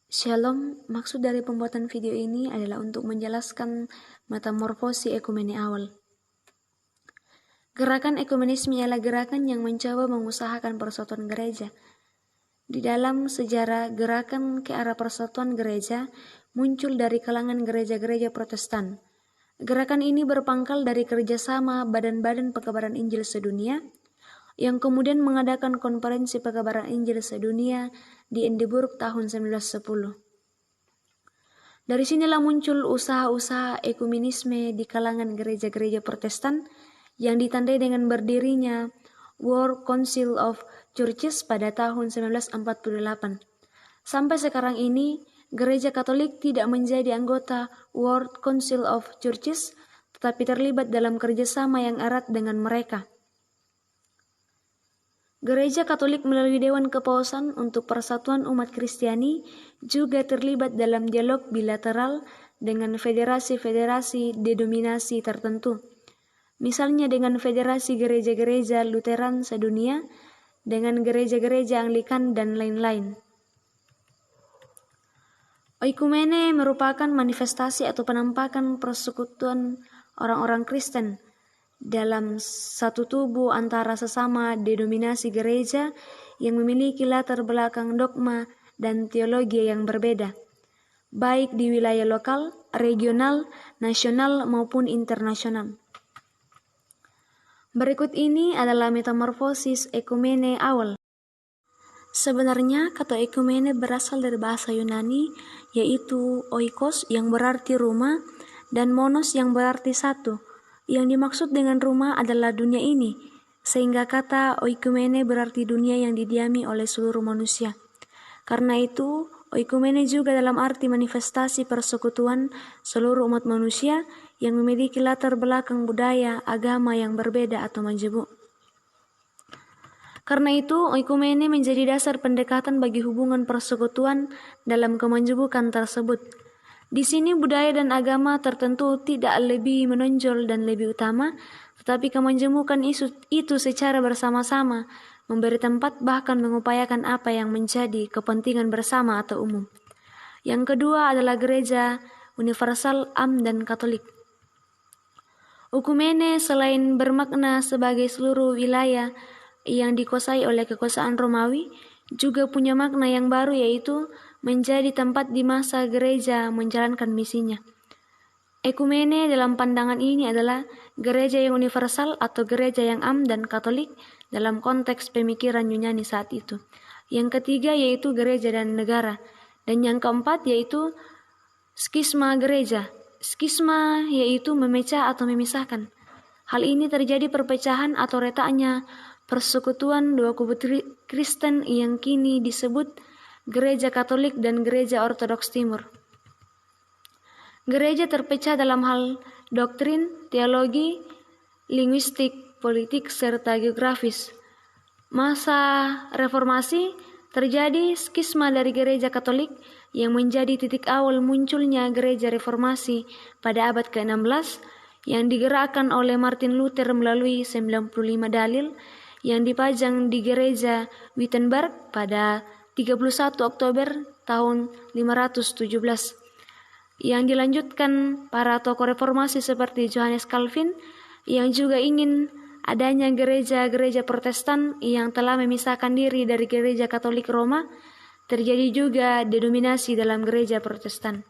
Shalom, maksud dari pembuatan video ini adalah untuk menjelaskan metamorfosi ekumene awal. Gerakan ekumenisme ialah gerakan yang mencoba mengusahakan persatuan gereja. Di dalam sejarah, gerakan ke arah persatuan gereja muncul dari kalangan gereja-gereja Protestan. Gerakan ini berpangkal dari kerjasama badan-badan pekabaran Injil sedunia, yang kemudian mengadakan konferensi pekabaran Injil sedunia di Edinburgh tahun 1910. Dari sinilah muncul usaha-usaha ekumenisme di kalangan gereja-gereja Protestan yang ditandai dengan berdirinya World Council of Churches pada tahun 1948. Sampai sekarang ini, Gereja Katolik tidak menjadi anggota World Council of Churches, tetapi terlibat dalam kerjasama yang erat dengan mereka. Gereja Katolik melalui Dewan Kepausan untuk Persatuan Umat Kristiani juga terlibat dalam dialog bilateral dengan federasi-federasi denominasi tertentu, misalnya dengan Federasi Gereja-Gereja Lutheran Sedunia, dengan gereja-gereja Anglikan, dan lain-lain. Oikumene merupakan manifestasi atau penampakan persekutuan orang-orang Kristen dalam satu tubuh antara sesama denominasi gereja yang memiliki latar belakang dogma dan teologi yang berbeda, baik di wilayah lokal, regional, nasional maupun internasional. Berikut ini adalah metamorfosis ekumene awal. Sebenarnya kata ekumene berasal dari bahasa Yunani, yaitu oikos yang berarti rumah dan monos yang berarti satu. Yang dimaksud dengan rumah adalah dunia ini, sehingga kata oikumene berarti dunia yang didiami oleh seluruh manusia. Karena itu, oikumene juga dalam arti manifestasi persekutuan seluruh umat manusia yang memiliki latar belakang budaya, agama yang berbeda atau majemuk. Karena itu, oikumene menjadi dasar pendekatan bagi hubungan persekutuan dalam kemanjemukan tersebut. Di sini budaya dan agama tertentu tidak lebih menonjol dan lebih utama, tetapi kemanjemukan itu secara bersama-sama memberi tempat bahkan mengupayakan apa yang menjadi kepentingan bersama atau umum. Yang kedua adalah gereja universal, am, dan Katolik. Oikumene selain bermakna sebagai seluruh wilayah yang dikuasai oleh kekuasaan Romawi, juga punya makna yang baru, yaitu menjadi tempat di masa gereja menjalankan misinya. Ekumene dalam pandangan ini adalah gereja yang universal atau gereja yang am dan Katolik dalam konteks pemikiran Yunani saat itu. Yang ketiga yaitu gereja dan negara. Dan yang keempat yaitu skisma gereja. Skisma yaitu memecah atau memisahkan. Hal ini terjadi perpecahan atau retaknya persekutuan dua kubu Kristen yang kini disebut Gereja Katolik dan Gereja Ortodoks Timur. Gereja terpecah dalam hal doktrin, teologi, linguistik, politik, serta geografis. Masa reformasi terjadi skisma dari Gereja Katolik yang menjadi titik awal munculnya Gereja Reformasi pada abad ke-16 yang digerakkan oleh Martin Luther melalui 95 dalil yang dipajang di Gereja Wittenberg pada 31 Oktober tahun 517, yang dilanjutkan para tokoh reformasi seperti Johannes Calvin yang juga ingin adanya gereja-gereja Protestan yang telah memisahkan diri dari Gereja Katolik Roma. Terjadi juga denominasi dalam gereja Protestan.